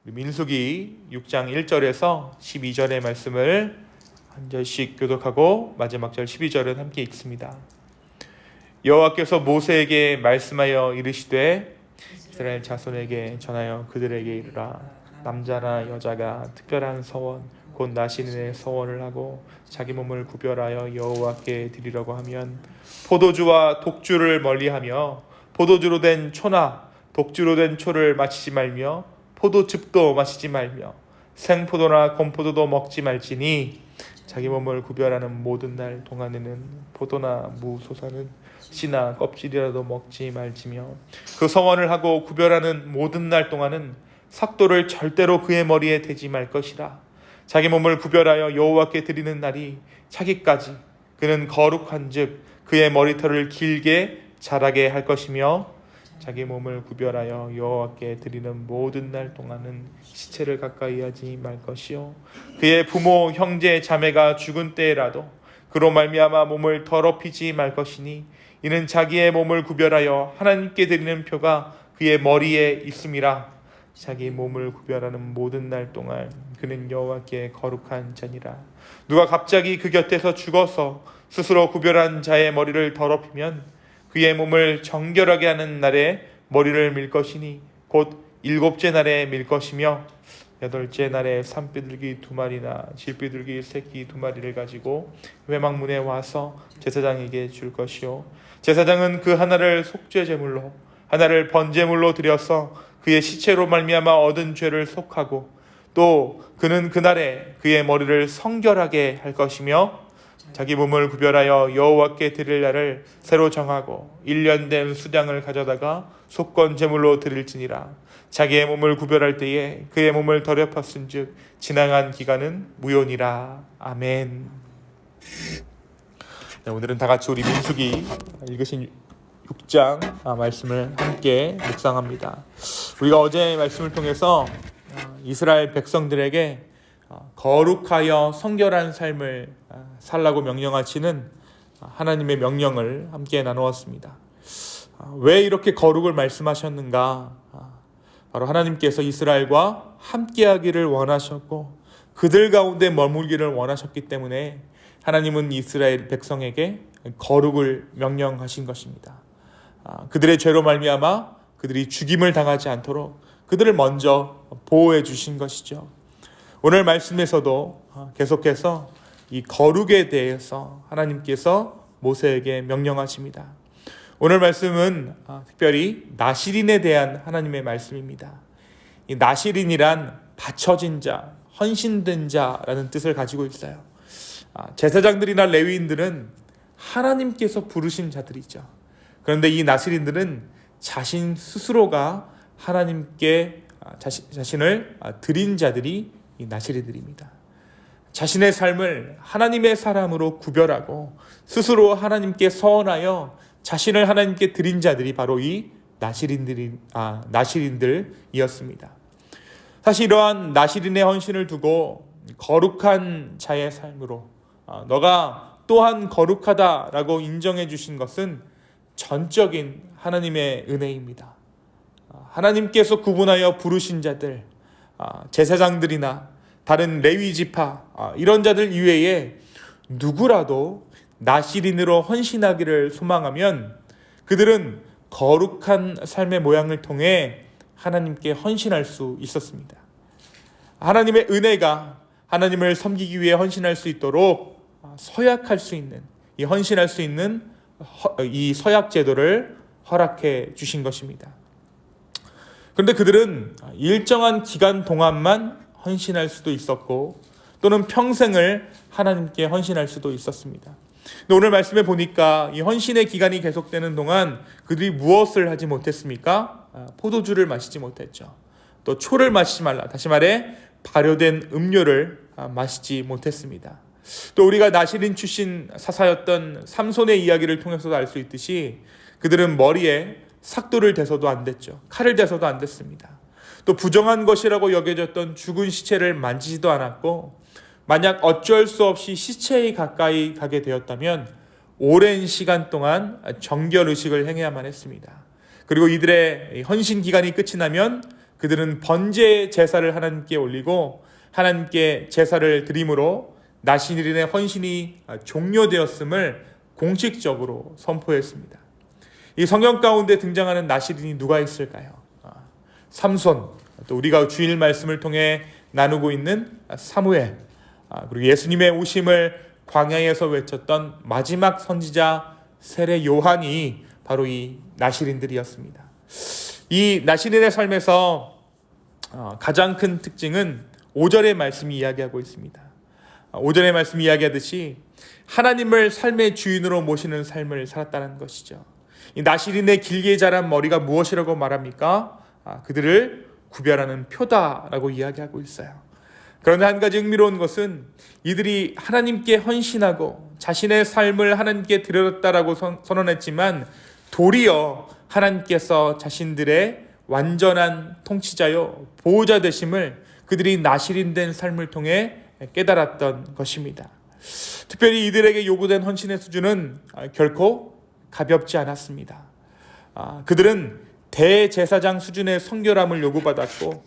민수기 6장 1절에서 12절의 말씀을 한 절씩 교독하고 마지막 절 12절은 함께 읽습니다. 여호와께서 모세에게 말씀하여 이르시되 이스라엘 자손에게 전하여 그들에게 이르라. 남자나 여자가 특별한 서원 곧 나시린의 서원을 하고 자기 몸을 구별하여 여호와께 드리려고 하면 포도주와 독주를 멀리하며 포도주로 된 초나 독주로 된 초를 마시지 말며 포도즙도 마시지 말며 생포도나 건포도도 먹지 말지니 자기 몸을 구별하는 모든 날 동안에는 포도나 무소사는 씨나 껍질이라도 먹지 말지며 그 서원을 하고 구별하는 모든 날 동안은 삭도를 절대로 그의 머리에 대지 말 것이라. 자기 몸을 구별하여 여호와께 드리는 날이 차기까지 그는 거룩한즉 그의 머리털을 길게 자라게 할 것이며 자기 몸을 구별하여 여호와께 드리는 모든 날 동안은 시체를 가까이 하지 말 것이요 그의 부모 형제 자매가 죽은 때라도 그로 말미암아 몸을 더럽히지 말 것이니 이는 자기의 몸을 구별하여 하나님께 드리는 표가 그의 머리에 있음이라. 자기 몸을 구별하는 모든 날 동안 그는 여호와께 거룩한 자니라. 누가 갑자기 그 곁에서 죽어서 스스로 구별한 자의 머리를 더럽히면 그의 몸을 정결하게 하는 날에 머리를 밀 것이니 곧 7째 날에 밀 것이며 8째 날에 산비둘기 2마리나 질비둘기 새끼 2마리를 가지고 회막문에 와서 제사장에게 줄 것이요 제사장은 그 하나를 속죄 제물로 하나를 번제물로 드려서 그의 시체로 말미암아 얻은 죄를 속하고 또 그는 그날에 그의 머리를 성결하게 할 것이며 자기 몸을 구별하여 여호와께 드릴 날을 새로 정하고 1년 된 수량을 가져다가 속건 제물로 드릴지니라. 자기의 몸을 구별할 때에 그의 몸을 더럽혔은즉 지나간 기간은 무효니라. 아멘. 네, 오늘은 다 같이 우리 민수기 읽으신 6장 말씀을 함께 묵상합니다. 우리가 어제 말씀을 통해서 이스라엘 백성들에게 거룩하여 성결한 삶을 살라고 명령하시는 하나님의 명령을 함께 나누었습니다. 왜 이렇게 거룩을 말씀하셨는가? 바로 하나님께서 이스라엘과 함께하기를 원하셨고 그들 가운데 머물기를 원하셨기 때문에 하나님은 이스라엘 백성에게 거룩을 명령하신 것입니다. 그들의 죄로 말미암아 그들이 죽임을 당하지 않도록 그들을 먼저 보호해 주신 것이죠. 오늘 말씀에서도 계속해서 이 거룩에 대해서 하나님께서 모세에게 명령하십니다. 오늘 말씀은 특별히 나시린에 대한 하나님의 말씀입니다. 이 나시린이란 바쳐진 자, 헌신된 자라는 뜻을 가지고 있어요. 제사장들이나 레위인들은 하나님께서 부르신 자들이죠. 그런데 이 나시린들은 자신 스스로가 하나님께 자신을 드린 자들이 이 나시린들입니다. 자신의 삶을 하나님의 사람으로 구별하고 스스로 하나님께 서원하여 자신을 하나님께 드린 자들이 바로 이 나시린들이었습니다. 사실 이러한 나시린의 헌신을 두고 거룩한 자의 삶으로 너가 또한 거룩하다라고 인정해 주신 것은 전적인 하나님의 은혜입니다. 하나님께서 구분하여 부르신 자들, 제사장들이나 다른 레위 지파 이런 자들 이외에 누구라도 나시린으로 헌신하기를 소망하면 그들은 거룩한 삶의 모양을 통해 하나님께 헌신할 수 있었습니다. 하나님의 은혜가 하나님을 섬기기 위해 헌신할 수 있도록 서약할 수 있는 이 헌신할 수 있는 이 서약 제도를 허락해 주신 것입니다. 그런데 그들은 일정한 기간 동안만 헌신할 수도 있었고 또는 평생을 하나님께 헌신할 수도 있었습니다. 근데 오늘 말씀에 보니까 이 헌신의 기간이 계속되는 동안 그들이 무엇을 하지 못했습니까? 포도주를 마시지 못했죠. 또 초를 마시지 말라. 다시 말해 발효된 음료를 마시지 못했습니다. 또 우리가 나시린 출신 사사였던 삼손의 이야기를 통해서도 알 수 있듯이 그들은 머리에 삭도를 대서도 안 됐죠. 칼을 대서도 안 됐습니다. 또 부정한 것이라고 여겨졌던 죽은 시체를 만지지도 않았고 만약 어쩔 수 없이 시체에 가까이 가게 되었다면 오랜 시간 동안 정결의식을 행해야만 했습니다. 그리고 이들의 헌신 기간이 끝이 나면 그들은 번제 제사를 하나님께 올리고 하나님께 제사를 드림으로 나시린의 헌신이 종료되었음을 공식적으로 선포했습니다. 이 성경 가운데 등장하는 나시린이 누가 있을까요? 삼손, 또 우리가 주일 말씀을 통해 나누고 있는 사무엘, 그리고 예수님의 오심을 광야에서 외쳤던 마지막 선지자 세례 요한이 바로 이 나시린들이었습니다. 이 나시린의 삶에서 가장 큰 특징은 5절의 말씀이 이야기하고 있습니다. 5절의 말씀이 이야기하듯이 하나님을 삶의 주인으로 모시는 삶을 살았다는 것이죠. 이 나시린의 길게 자란 머리가 무엇이라고 말합니까? 그들을 구별하는 표다라고 이야기하고 있어요. 그런데 한 가지 흥미로운 것은 이들이 하나님께 헌신하고 자신의 삶을 하나님께 드렸다라고 선언했지만 도리어 하나님께서 자신들의 완전한 통치자요 보호자 되심을 그들이 나시린된 삶을 통해 깨달았던 것입니다. 특별히 이들에게 요구된 헌신의 수준은 결코 가볍지 않았습니다. 그들은 대제사장 수준의 성결함을 요구받았고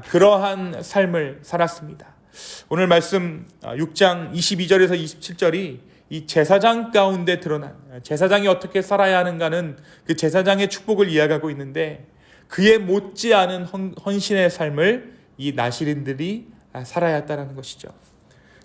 그러한 삶을 살았습니다. 오늘 말씀 6장 22절에서 27절이 이 제사장 가운데 드러난 제사장이 어떻게 살아야 하는가는 그 제사장의 축복을 이야기하고 있는데 그에 못지않은 헌신의 삶을 이 나시린들이 살아야 했다는 것이죠.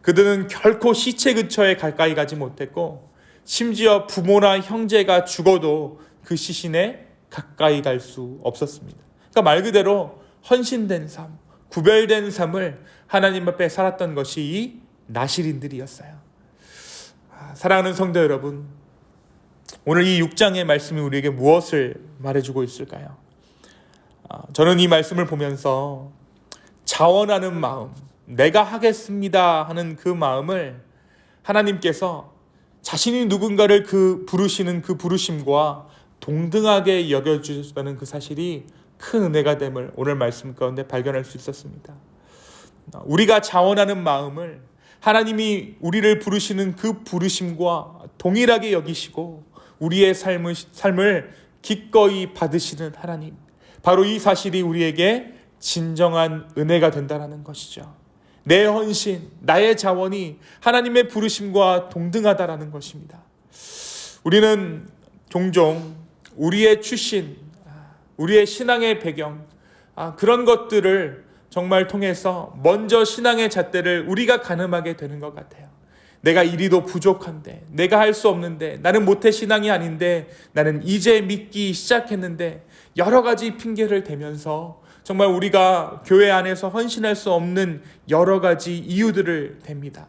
그들은 결코 시체 근처에 가까이 가지 못했고 심지어 부모나 형제가 죽어도 그 시신에 가까이 갈 수 없었습니다. 그러니까 말 그대로 헌신된 삶, 구별된 삶을 하나님 앞에 살았던 것이 이 나시린들이었어요. 사랑하는 성도 여러분, 오늘 이 6장의 말씀이 우리에게 무엇을 말해주고 있을까요? 저는 이 말씀을 보면서 자원하는 마음, 내가 하겠습니다 하는 그 마음을 하나님께서 자신이 누군가를 부르시는 그 부르심과 동등하게 여겨주셨다는 그 사실이 큰 은혜가 됨을 오늘 말씀 가운데 발견할 수 있었습니다. 우리가 자원하는 마음을 하나님이 우리를 부르시는 그 부르심과 동일하게 여기시고 우리의 삶을 기꺼이 받으시는 하나님, 바로 이 사실이 우리에게 진정한 은혜가 된다는 것이죠. 내 헌신, 나의 자원이 하나님의 부르심과 동등하다라는 것입니다. 우리는 종종 우리의 출신, 우리의 신앙의 배경, 그런 것들을 정말 통해서 먼저 신앙의 잣대를 우리가 가늠하게 되는 것 같아요. 내가 이리도 부족한데, 내가 할 수 없는데, 나는 모태 신앙이 아닌데, 나는 이제 믿기 시작했는데, 여러 가지 핑계를 대면서 정말 우리가 교회 안에서 헌신할 수 없는 여러 가지 이유들을 댑니다.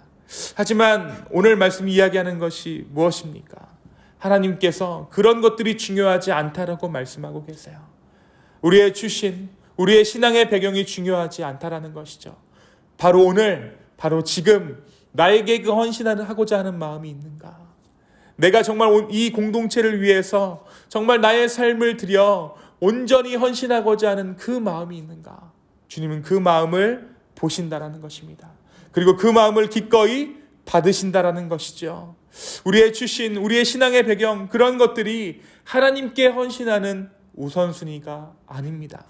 하지만 오늘 말씀 이야기하는 것이 무엇입니까? 하나님께서 그런 것들이 중요하지 않다라고 말씀하고 계세요. 우리의 출신, 우리의 신앙의 배경이 중요하지 않다라는 것이죠. 바로 오늘, 바로 지금 나에게 그 헌신을 하고자 하는 마음이 있는가? 내가 정말 이 공동체를 위해서 정말 나의 삶을 들여 온전히 헌신하고자 하는 그 마음이 있는가? 주님은 그 마음을 보신다라는 것입니다. 그리고 그 마음을 기꺼이 받으신다라는 것이죠. 우리의 출신, 우리의 신앙의 배경, 그런 것들이 하나님께 헌신하는 우선순위가 아닙니다.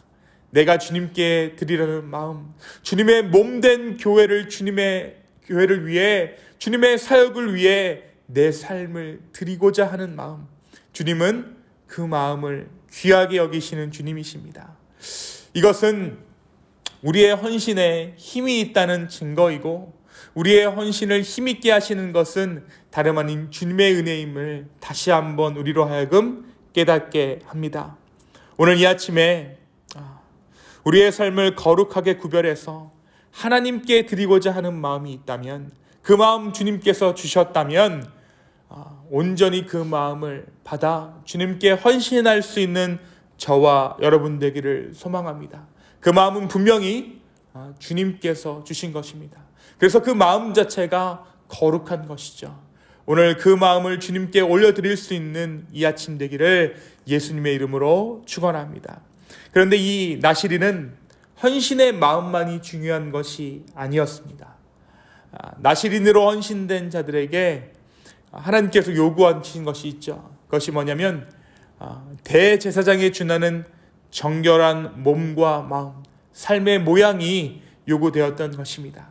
내가 주님께 드리려는 마음, 주님의 몸된 교회를 위해, 주님의 사역을 위해 내 삶을 드리고자 하는 마음, 주님은 그 마음을 귀하게 여기시는 주님이십니다. 이것은 우리의 헌신에 힘이 있다는 증거이고 우리의 헌신을 힘있게 하시는 것은 다름 아닌 주님의 은혜임을 다시 한번 우리로 하여금 깨닫게 합니다. 오늘 이 아침에 우리의 삶을 거룩하게 구별해서 하나님께 드리고자 하는 마음이 있다면, 그 마음 주님께서 주셨다면 온전히 그 마음을 받아 주님께 헌신할 수 있는 저와 여러분 되기를 소망합니다. 그 마음은 분명히 주님께서 주신 것입니다. 그래서 그 마음 자체가 거룩한 것이죠. 오늘 그 마음을 주님께 올려드릴 수 있는 이 아침 되기를 예수님의 이름으로 축원합니다. 그런데 이 나시린은 헌신의 마음만이 중요한 것이 아니었습니다. 나시린으로 헌신된 자들에게 하나님께서 요구하신 것이 있죠. 그것이 뭐냐면 대제사장에 준하는 정결한 몸과 마음, 삶의 모양이 요구되었던 것입니다.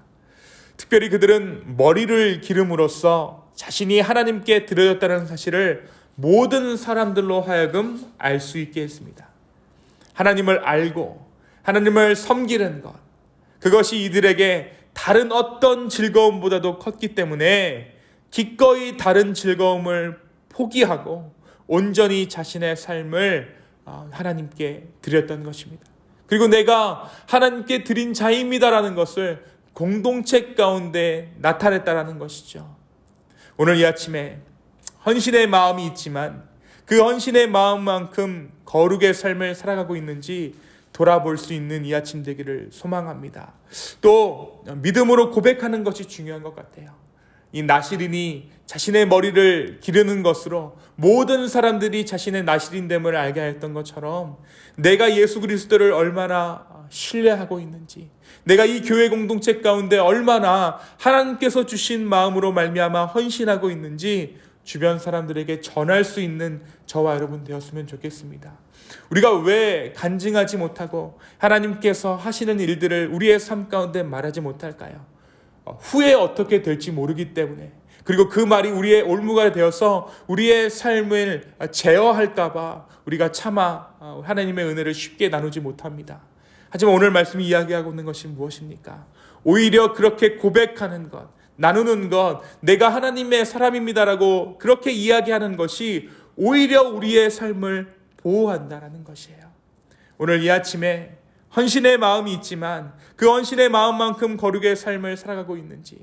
특별히 그들은 머리를 기름으로써 자신이 하나님께 드려졌다는 사실을 모든 사람들로 하여금 알 수 있게 했습니다. 하나님을 알고 하나님을 섬기는 것, 그것이 이들에게 다른 어떤 즐거움보다도 컸기 때문에 기꺼이 다른 즐거움을 포기하고 온전히 자신의 삶을 하나님께 드렸던 것입니다. 그리고 내가 하나님께 드린 자입니다라는 것을 공동체 가운데 나타냈다라는 것이죠. 오늘 이 아침에 헌신의 마음이 있지만 그 헌신의 마음만큼 거룩의 삶을 살아가고 있는지 돌아볼 수 있는 이 아침 되기를 소망합니다. 또 믿음으로 고백하는 것이 중요한 것 같아요. 이 나시린이 자신의 머리를 기르는 것으로 모든 사람들이 자신의 나시린됨을 알게 하였던 것처럼 내가 예수 그리스도를 얼마나 신뢰하고 있는지, 내가 이 교회 공동체 가운데 얼마나 하나님께서 주신 마음으로 말미암아 헌신하고 있는지 주변 사람들에게 전할 수 있는 저와 여러분 되었으면 좋겠습니다. 우리가 왜 간증하지 못하고 하나님께서 하시는 일들을 우리의 삶 가운데 말하지 못할까요? 후에 어떻게 될지 모르기 때문에, 그리고 그 말이 우리의 올무가 되어서 우리의 삶을 제어할까 봐 우리가 차마 하나님의 은혜를 쉽게 나누지 못합니다. 하지만 오늘 말씀이 이야기하고 있는 것이 무엇입니까? 오히려 그렇게 고백하는 것, 나누는 것, 내가 하나님의 사람입니다라고 그렇게 이야기하는 것이 오히려 우리의 삶을 보호한다라는 것이에요. 오늘 이 아침에 헌신의 마음이 있지만 그 헌신의 마음만큼 거룩의 삶을 살아가고 있는지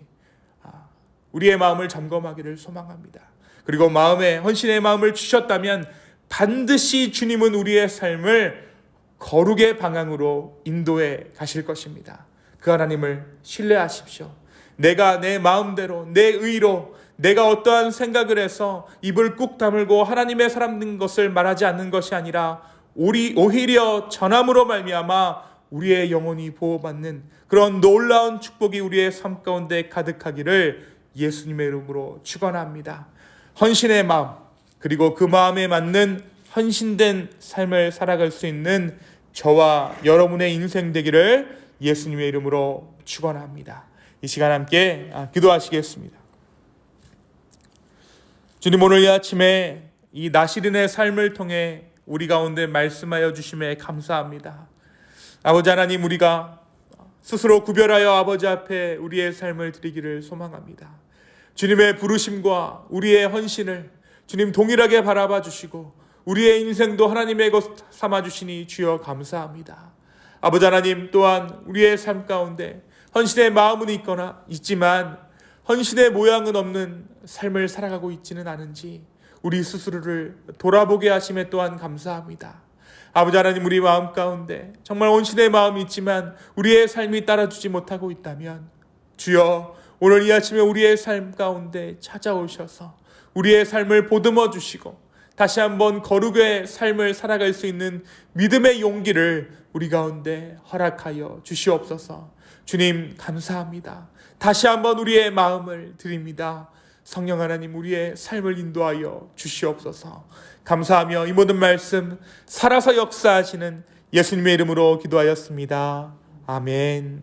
우리의 마음을 점검하기를 소망합니다. 그리고 마음에 헌신의 마음을 주셨다면 반드시 주님은 우리의 삶을 거룩의 방향으로 인도해 가실 것입니다. 그 하나님을 신뢰하십시오. 내가 내 마음대로, 내 의로, 내가 어떠한 생각을 해서 입을 꾹 다물고 하나님의 사람인 것을 말하지 않는 것이 아니라 오히려 전함으로 말미암아 우리의 영혼이 보호받는 그런 놀라운 축복이 우리의 삶 가운데 가득하기를 예수님의 이름으로 축원합니다. 헌신의 마음, 그리고 그 마음에 맞는 헌신된 삶을 살아갈 수 있는 저와 여러분의 인생 되기를 예수님의 이름으로 축원합니다. 이 시간 함께 기도하시겠습니다. 주님, 오늘 이 아침에 이 나시린의 삶을 통해 우리 가운데 말씀하여 주심에 감사합니다. 아버지 하나님, 우리가 스스로 구별하여 아버지 앞에 우리의 삶을 드리기를 소망합니다. 주님의 부르심과 우리의 헌신을 주님 동일하게 바라봐 주시고 우리의 인생도 하나님의 것 삼아 주시니 주여 감사합니다. 아버지 하나님, 또한 우리의 삶 가운데 헌신의 마음은 있지만 헌신의 모양은 없는 삶을 살아가고 있지는 않은지 우리 스스로를 돌아보게 하심에 또한 감사합니다. 아버지 하나님, 우리 마음 가운데 정말 헌신의 마음이 있지만 우리의 삶이 따라주지 못하고 있다면 주여 오늘 이 아침에 우리의 삶 가운데 찾아오셔서 우리의 삶을 보듬어 주시고 다시 한번 거룩의 삶을 살아갈 수 있는 믿음의 용기를 우리 가운데 허락하여 주시옵소서. 주님 감사합니다. 다시 한번 우리의 마음을 드립니다. 성령 하나님, 우리의 삶을 인도하여 주시옵소서. 감사하며 이 모든 말씀 살아서 역사하시는 예수님의 이름으로 기도하였습니다. 아멘.